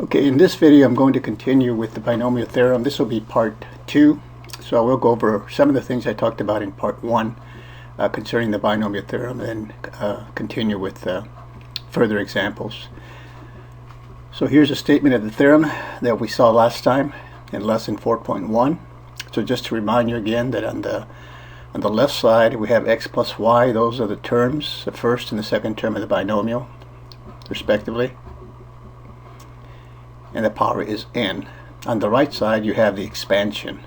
Okay, in this video I'm going to continue with the binomial theorem. This will be part 2. So I will go over some of the things I talked about in part 1 concerning the binomial theorem, and continue with further examples. So here's a statement of the theorem that we saw last time in lesson 4.1. So just to remind you again that on the left side we have x plus y. Those are the terms, the first and the second term of the binomial respectively, and the power is n. On the right side you have the expansion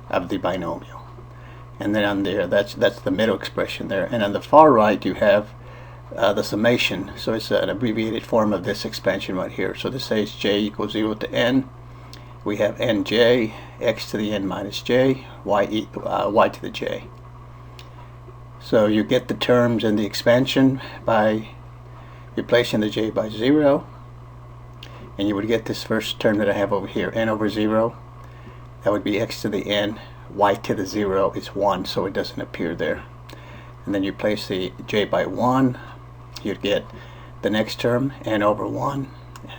of the binomial, and then on there that's the middle expression there, and on the far right you have the summation. So it's an abbreviated form of this expansion right here. So this says j equals 0 to n. We have nj, x to the n minus j, y to the j. So you get the terms in the expansion by replacing the j by 0, and you would get this first term that I have over here, n over 0. That would be x to the n, y to the 0 is 1, so it doesn't appear there. And then you place the j by 1, you'd get the next term, n over 1,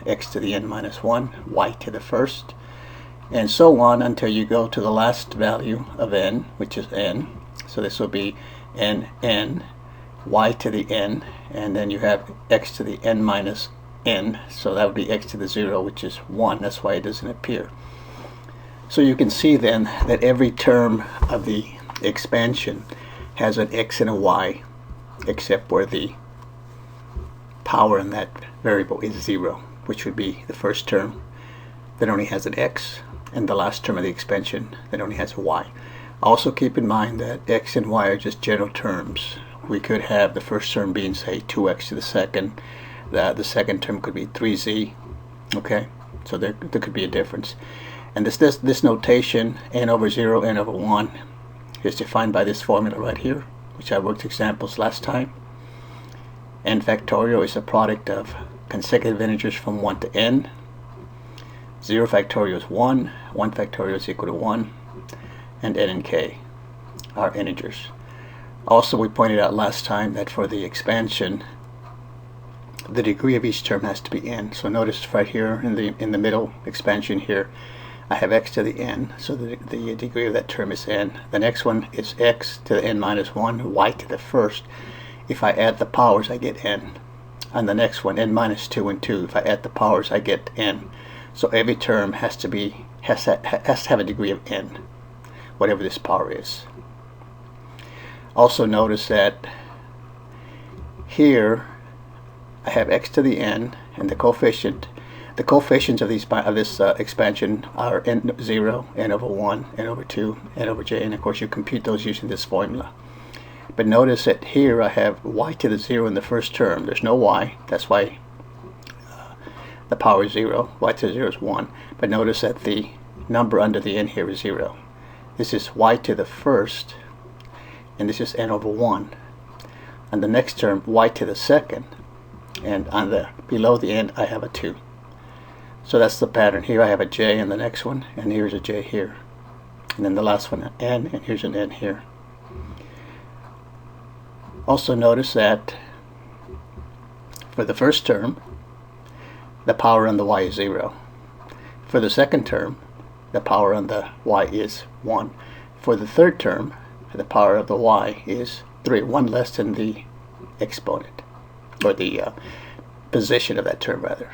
x to the n minus 1, y to the first, and so on until you go to the last value of n, which is n. So this will be n, y to the n, and then you have x to the n minus n, so that would be x to the 0, which is 1. That's why it doesn't appear. So you can see then that every term of the expansion has an x and a y, except where the power in that variable is 0, which would be the first term that only has an x, and the last term of the expansion that only has a y. Also keep in mind that x and y are just general terms. We could have the first term being, say, 2x to the second. The second term could be 3z. Okay, so there could be a difference. And this notation, n over 0, n over 1, is defined by this formula right here, which I worked examples last time. N factorial is a product of consecutive integers from 1 to n. 0 factorial is 1, 1 factorial is equal to 1, and n and k are integers. Also, we pointed out last time that for the expansion, the degree of each term has to be n. So notice right here in the middle expansion here, I have x to the n, so the degree of that term is n. The next one is x to the n minus 1, y to the first. If I add the powers, I get n. On the next one, n minus 2 and 2. If I add the powers, I get n. So every term has to have a degree of n, whatever this power is. Also notice that here I have x to the n, and the coefficients of this expansion are n0, n over 1, n over 2, n over j, and of course you compute those using this formula. But notice that here I have y to the 0 in the first term. There's no y, that's why the power is 0. Y to the 0 is 1. But notice that the number under the n here is 0. This is y to the first, and this is n over 1. And the next term, y to the second, and on the below the n I have a 2. So that's the pattern. Here I have a j in the next one, and here's a j here, and then the last one an n, and here's an n here. Also notice that for the first term, the power on the y is 0. For the second term, the power on the y is 1. For the third term, the power of the y is 3, 1 less than the exponent, or the position of that term rather.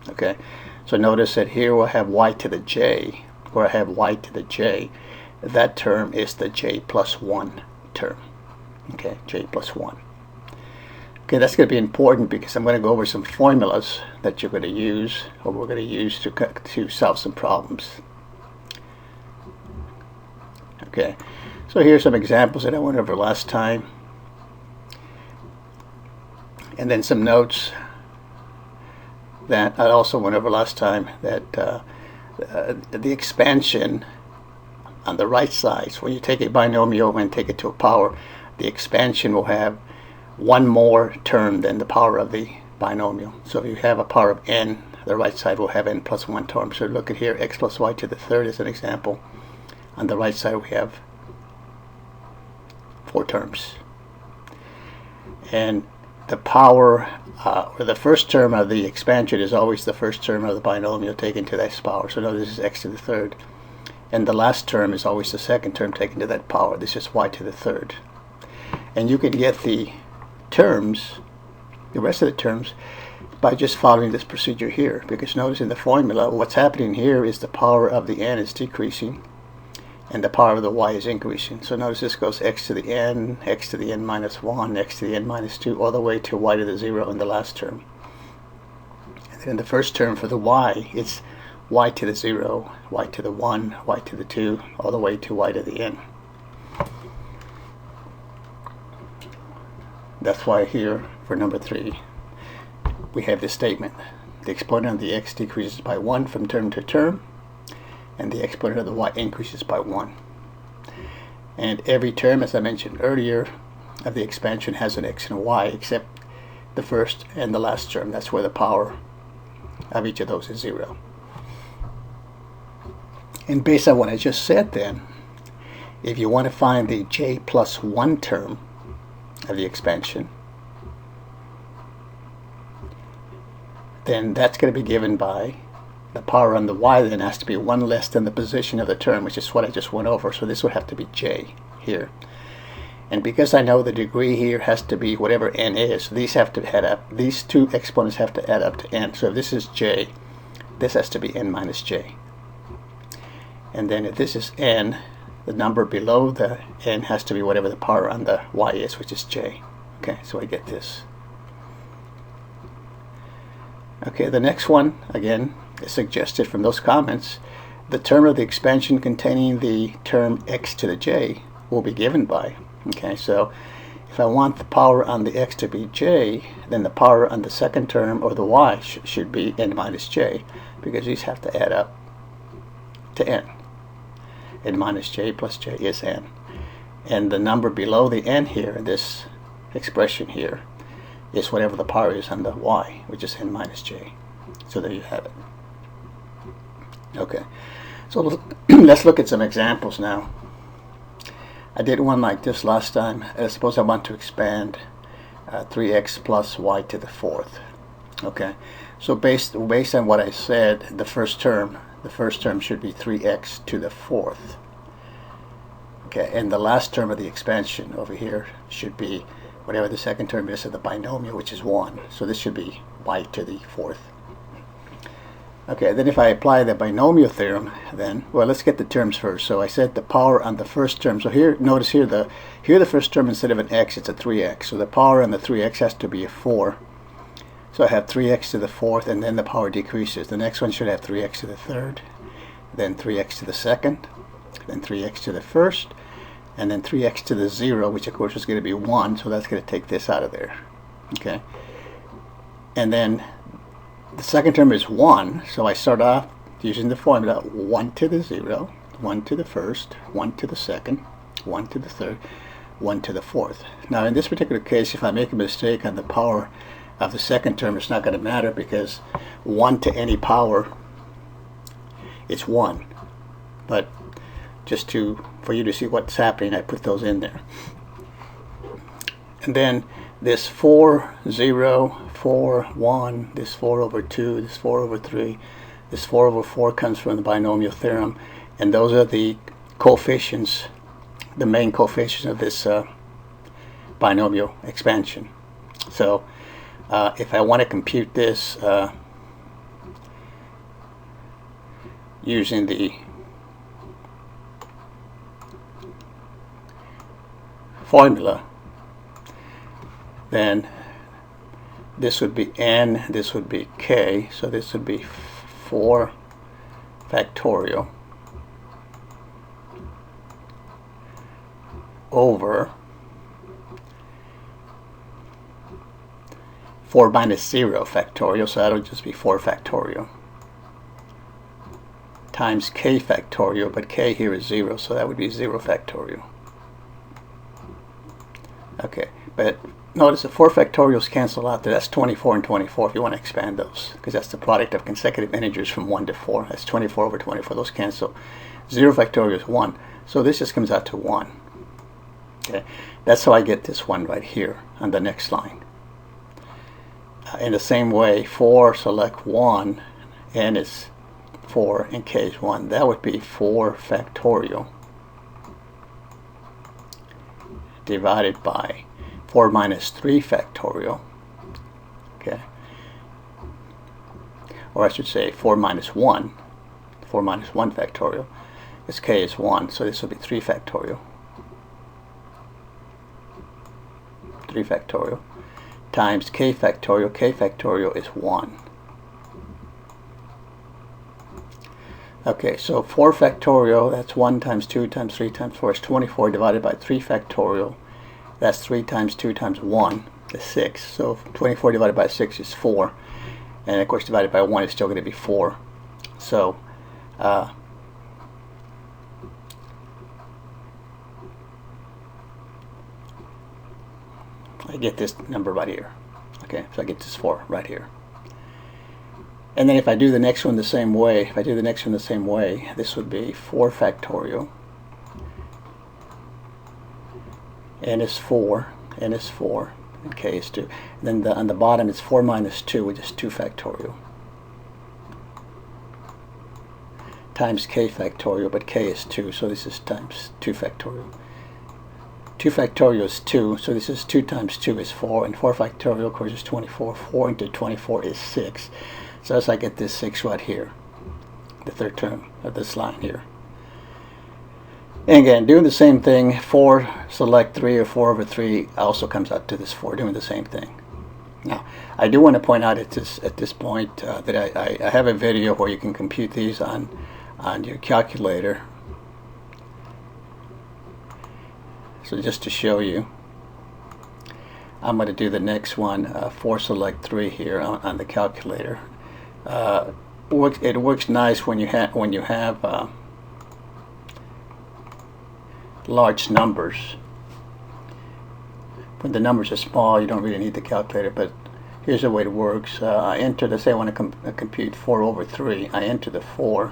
Okay, so notice that here we'll have y to the j, where I have y to the j. That term is the j plus 1 term. Okay, j plus 1. Okay, that's going to be important because I'm going to go over some formulas that you're going to use, or we're going to use to solve some problems. Okay, so here's some examples that I went over last time, and then some notes that I also went over last time, that the expansion on the right side, so when you take a binomial and take it to a power, the expansion will have one more term than the power of the binomial. So if you have a power of n, the right side will have n plus 1 term. So look at here, x plus y to the third is an example. On the right side we have 4 terms. And the power, or the first term of the expansion is always the first term of the binomial taken to that power. So notice this is x to the third. And the last term is always the second term taken to that power. This is y to the third. And you can get the terms, the rest of the terms, by just following this procedure here. Because notice in the formula, what's happening here is the power of the n is decreasing, and the power of the y is increasing. So notice this goes x to the n minus 1, x to the n minus 2, all the way to y to the 0 in the last term. And then in the first term for the y, it's y to the 0, y to the 1, y to the 2, all the way to y to the n. That's why here, for number 3, we have this statement. The exponent of the x decreases by 1 from term to term, and the exponent of the y increases by 1. And every term, as I mentioned earlier, of the expansion has an x and a y, except the first and the last term. That's where the power of each of those is 0. And based on what I just said then, if you want to find the j plus 1 term of the expansion, then that's going to be given by the power on the y then has to be 1 less than the position of the term, which is what I just went over. So this would have to be j here. And because I know the degree here has to be whatever n is, these have to add up. These two exponents have to add up to n. So if this is j, this has to be n minus j. And then if this is n, the number below the n has to be whatever the power on the y is, which is j. Okay, so I get this. Okay, the next one, again, is suggested from those comments. The term of the expansion containing the term x to the j will be given by. Okay, so if I want the power on the x to be j, then the power on the second term, or the y, should be n minus j, because these have to add up to n. N minus j plus j is n. And the number below the n here, this expression here, is whatever the power is on the y, which is n minus j. So there you have it. Okay, so let's look at some examples now. I did one like this last time. Suppose I want to expand 3x plus y to the 4th. Okay, so based on what I said, the first term should be 3x to the 4th. Okay, and the last term of the expansion over here should be whatever the second term is of the binomial, which is 1. So this should be y to the 4th. Okay, then if I apply the binomial theorem, then, well, let's get the terms first. So I said the power on the first term. So here, notice here the first term, instead of an x, it's a 3x. So the power on the 3x has to be a 4. So I have 3x to the 4th, and then the power decreases. The next one should have 3x to the 3rd, then 3x to the 2nd, then 3x to the 1st, and then 3x to the 0, which of course is going to be 1, so that's going to take this out of there. Okay, and then the second term is 1, so I start off using the formula 1 to the 0, 1 to the 1st, 1 to the 2nd, 1 to the 3rd, 1 to the 4th. Now in this particular case, if I make a mistake on the power of the second term, it's not going to matter, because 1 to any power is 1. But just for you to see what's happening, I put those in there. And then this 4, 0, 4, 1, this 4 over 2, this 4 over 3, this 4 over 4 comes from the binomial theorem. And those are the coefficients, the main coefficients of this binomial expansion. So if I want to compute this using the formula, then this would be n, this would be k, so this would be 4 factorial over 4 minus 0 factorial, so that'll just be 4 factorial, times k factorial, but k here is 0, so that would be 0 factorial. Okay, but notice the 4 factorials cancel out there. That's 24 and 24 if you want to expand those, because that's the product of consecutive integers from 1 to 4. That's 24 over 24. Those cancel. 0 factorial is 1. So this just comes out to 1. Okay, that's how I get this one right here on the next line. In the same way, 4 select 1, n is 4 and k is 1. That would be 4 factorial divided by 4 minus 3 factorial, okay, or I should say 4 minus 1 factorial, because k is 1, so this will be 3 factorial, times k factorial is 1. Okay, so 4 factorial, that's 1 times 2 times 3 times 4 is 24, divided by 3 factorial, that's 3 times 2 times 1 is 6. So 24 divided by 6 is 4. And of course divided by 1 is still going to be 4. So I get this number right here. Okay, so I get this 4 right here. And then if I do the next one the same way, this would be 4 factorial. N is 4, and k is 2. And then on the bottom it's 4 minus 2, which is 2 factorial. Times k factorial, but k is 2, so this is times 2 factorial. 2 factorial is 2, so this is 2 times 2 is 4, and 4 factorial, of course, is 24. 4 into 24 is 6. So as I get this 6 right here, the third term of this line here. And again, doing the same thing, 4 select 3 or 4 over 3 also comes out to this 4, doing the same thing. Now, I do want to point out at this point that I have a video where you can compute these on your calculator. So just to show you, I'm going to do the next one, 4 select 3 here on the calculator. It works nice when you have large numbers. When the numbers are small, you don't really need the calculator, but here's the way it works. I enter, let's say I want to compute 4 over 3. I enter the 4,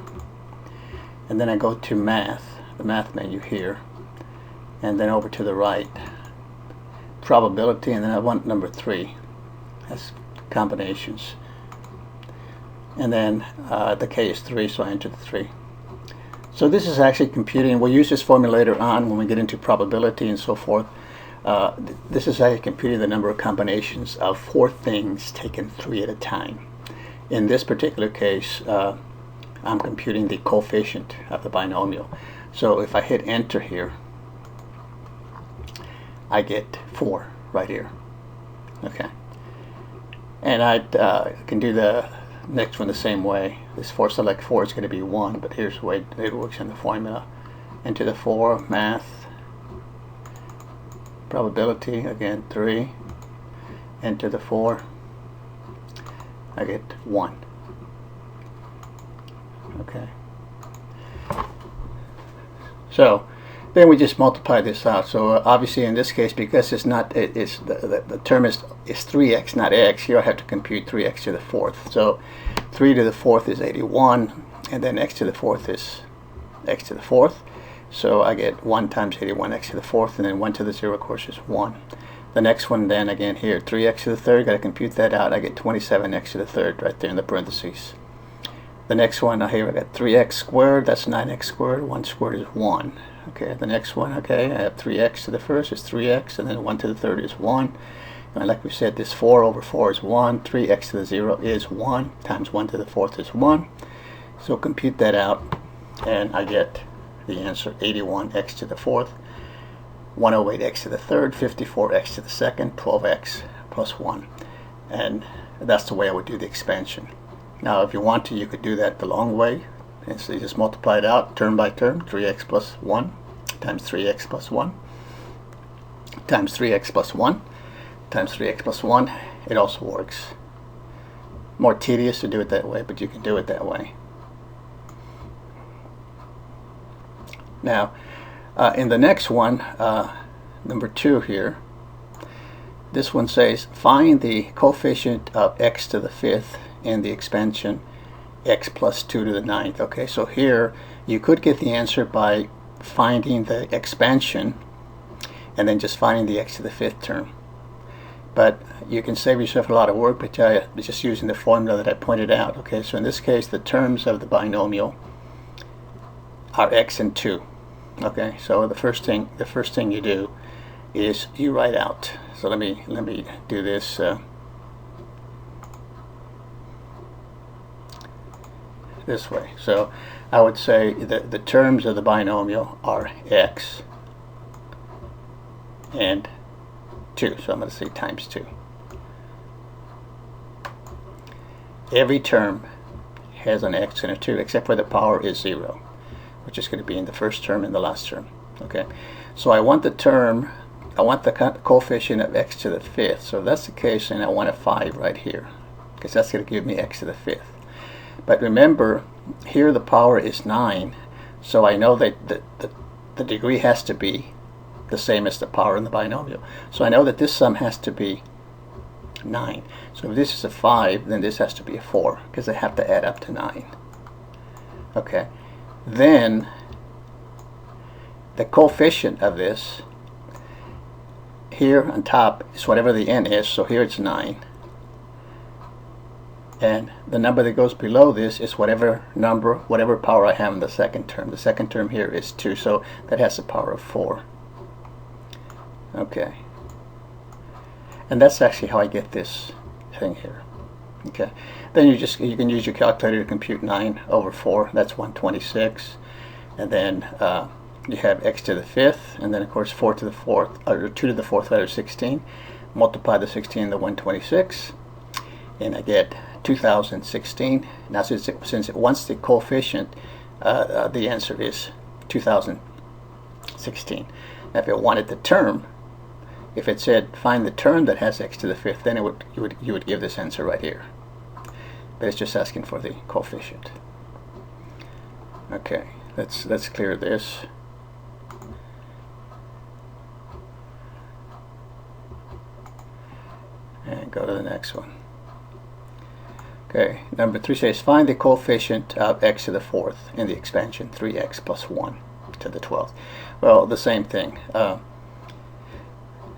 and then I go to math, the math menu here, and then over to the right, probability, and then I want number 3. That's combinations. And then the k is 3, so I enter the 3. So this is actually computing. We'll use this formula later on when we get into probability and so forth. This is actually computing the number of combinations of 4 things taken 3 at a time. In this particular case, I'm computing the coefficient of the binomial. So if I hit enter here, I get 4 right here. Okay. And I can do the next one the same way. This 4 select 4 is going to be 1, but here's the way it works in the formula. Enter the 4, math, probability, again 3, enter the 4, I get 1. Okay. So then we just multiply this out. So obviously in this case, because it's not, the term is 3x, not x, here I have to compute 3x to the 4th. So 3 to the 4th is 81, and then x to the 4th is x to the 4th. So I get 1 times 81 x to the 4th, and then 1 to the 0, of course, is 1. The next one then, again here, 3x to the 3rd, got to compute that out. I get 27x to the 3rd right there in the parentheses. The next one, here I got 3x squared, that's 9x squared, 1 squared is 1. Okay, the next one, okay, I have 3x to the 1st is 3x, and then 1 to the 3rd is 1. And like we said, this 4 over 4 is 1, 3x to the 0 is 1, times 1 to the 4th is 1. So compute that out, and I get the answer, 81x to the 4th, 108x to the 3rd, 54x to the 2nd, 12x plus 1. And that's the way I would do the expansion. Now, if you want to, you could do that the long way. And so you just multiply it out term by term, 3x plus 1 times 3x plus 1 times 3x plus 1 times 3x plus 1. It also works. More tedious to do it that way, but you can do it that way. Now, in the next one, number 2 here, this one says find the coefficient of x to the 5th in the expansion x plus 2 to the 9th. Okay, so here you could get the answer by finding the expansion and then just finding the x to the 5th term. But you can save yourself a lot of work by just using the formula that I pointed out. Okay, so in this case, the terms of the binomial are x and 2. Okay, so the first thing you do is you write out. So let me do this. This way. So I would say that the terms of the binomial are x and 2. So I'm going to say times 2. Every term has an x and a 2 except for the power is 0, which is going to be in the first term and the last term. Okay, so I want the coefficient of x to the 5th. So if that's the case, then I want a 5 right here, because that's going to give me x to the 5th. But remember, here the power is 9, so I know that the degree has to be the same as the power in the binomial. So I know that this sum has to be 9. So if this is a 5, then this has to be a 4, because they have to add up to 9. Okay, then the coefficient of this here on top is whatever the n is, so here it's 9. And the number that goes below this is whatever power I have in the second term. The second term here is 2, so that has a power of 4. Okay. And that's actually how I get this thing here. Okay. Then you can use your calculator to compute 9 over 4. That's 126. And then you have x to the 5th, and then of course 4 to the 4th, or 2 to the 4th, that is 16. Multiply the 16 and the 126, and I get 2016. Now since it wants the coefficient, the answer is 2016. Now if it wanted the term, if it said find the term that has x to the 5th, then you would give this answer right here. But it's just asking for the coefficient. Okay, let's clear this. And go to the next one. Okay, number 3 says find the coefficient of x to the 4th in the expansion 3x plus 1 to the 12th. Well, the same thing.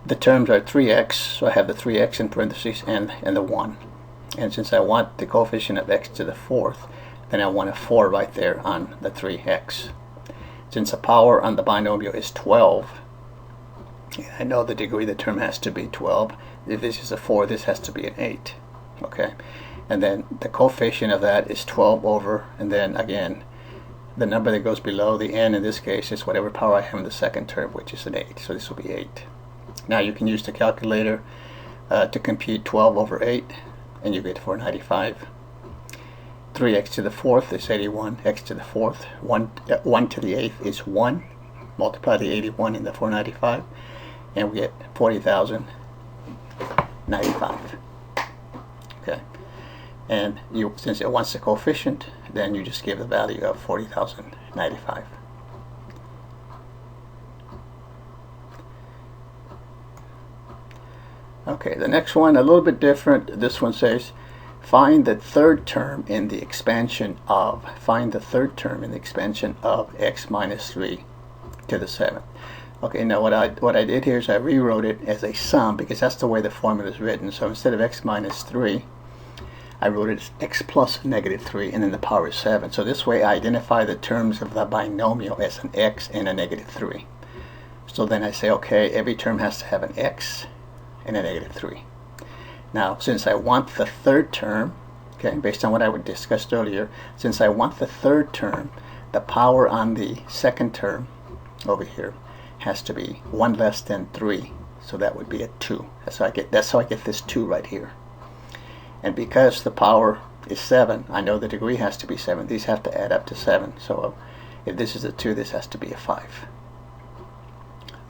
The terms are 3x, so I have the 3x in parentheses and the 1. And since I want the coefficient of x to the 4th, then I want a 4 right there on the 3x. Since the power on the binomial is 12, I know the degree of the term has to be 12. If this is a 4, this has to be an 8. Okay, and then the coefficient of that is 12 over, and then again, the number that goes below the n in this case is whatever power I have in the second term, which is an 8. So this will be 8. Now you can use the calculator to compute 12 over 8, and you get 495. 3x to the 4th is 81. X to the 4th, 1 to the 8th is 1. Multiply the 81 in the 495, and we get 40,095. Okay, and since it wants the coefficient, then you just give the value of 40,095. Okay, the next one, a little bit different. This one says find the third term in the expansion of x minus 3 to the 7th. Okay, now what I did here is I rewrote it as a sum, because that's the way the formula is written. So instead of x minus 3, I wrote it as x plus negative 3, and then the power is 7. So this way I identify the terms of the binomial as an x and a negative 3. So then I say, okay, every term has to have an x and a negative 3. Now, since I want the third term, okay, based on what I discussed earlier, since I want the third term, the power on the second term over here has to be 1 less than 3. So that would be a 2. That's how I get this 2 right here. And because the power is 7, I know the degree has to be 7. These have to add up to 7. So if this is a 2, this has to be a 5.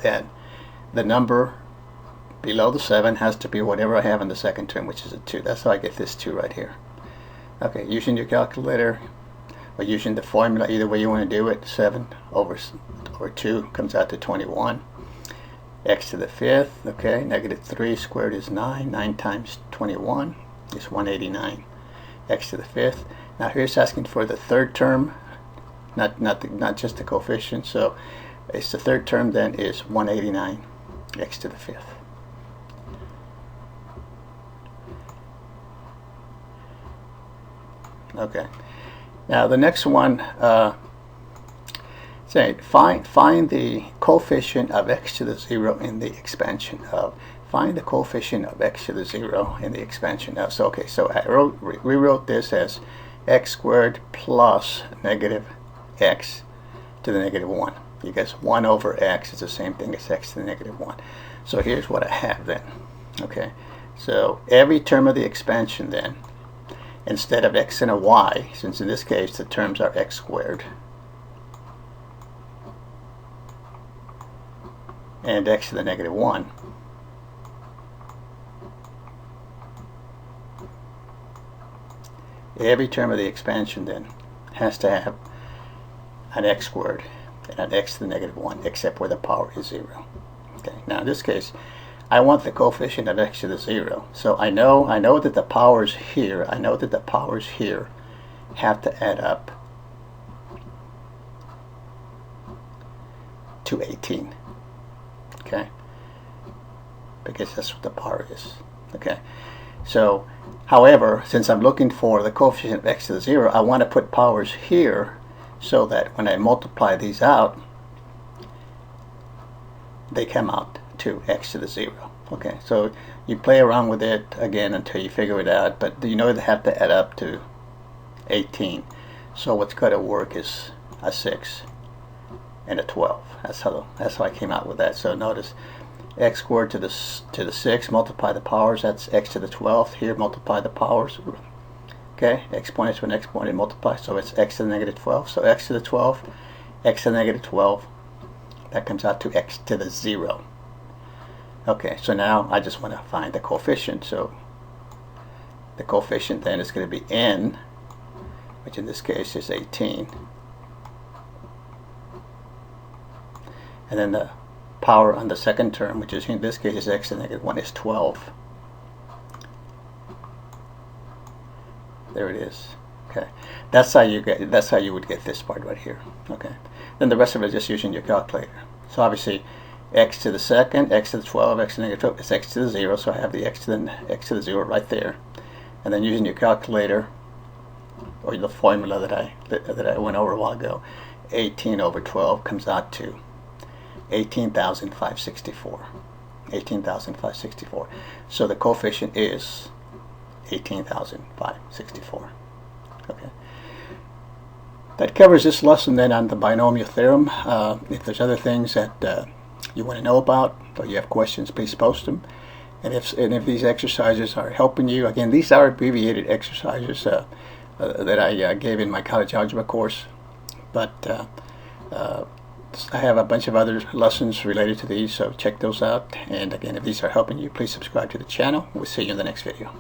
Then the number below the 7 has to be whatever I have in the second term, which is a 2. That's how I get this 2 right here. Okay, using your calculator or using the formula, either way you want to do it, 7 over 2 comes out to 21. X to the 5th, okay, negative 3 squared is 9. 9 times 21 is 189. X to the 5th. Now here's asking for the third term, not just the coefficient. So it's the third term, then is 189 x to the 5th. Okay. Now the next one, say find the coefficient of x to the 0 in the expansion of. Find the coefficient of x to the 0 in the expansion of. So okay, so I rewrote this as x squared plus negative x to the negative 1. Because 1 over x is the same thing as x to the negative 1. So here's what I have then. Okay, so every term of the expansion then, instead of x and a y, since in this case the terms are x squared and x to the negative 1, every term of the expansion then has to have an x squared and an x to the negative 1, except where the power is 0. Okay, now in this case, I want the coefficient of x to the 0. So I know that the powers here, have to add up to 18. Okay? Because that's what the power is. Okay? So, however, since I'm looking for the coefficient of x to the 0, I want to put powers here so that when I multiply these out, they come out to x to the 0. Okay, so you play around with it again until you figure it out, but you know they have to add up to 18. So what's going to work is a 6 and a 12. That's how I came out with that. So notice x squared to the 6, multiply the powers, that's x to the 12th. Here multiply the powers. Okay, exponent to an exponent, multiply, so it's x to the negative 12. So x to the 12, x to the negative 12, that comes out to x to the 0. Okay, so now I just want to find the coefficient. So the coefficient then is going to be n, which in this case is 18. And then the power on the second term, which is in this case is x to the negative 1, is 12. There it is. Okay, that's how you would get this part right here. Okay, then the rest of it is just using your calculator. So obviously, x to the second, x to the 12, x to the negative 12 is x to the 0. So I have the x to the 0 right there. And then using your calculator or the formula that I went over a while ago, 18 over 12 comes out to 18,564. 18,564. So the coefficient is 18,564. Okay. That covers this lesson then on the binomial theorem. If there's other things that you want to know about or you have questions, please post them. And if these exercises are helping you, again, these are abbreviated exercises that I gave in my college algebra course. But I have a bunch of other lessons related to these, so check those out. And again, if these are helping you, please subscribe to the channel. We'll see you in the next video.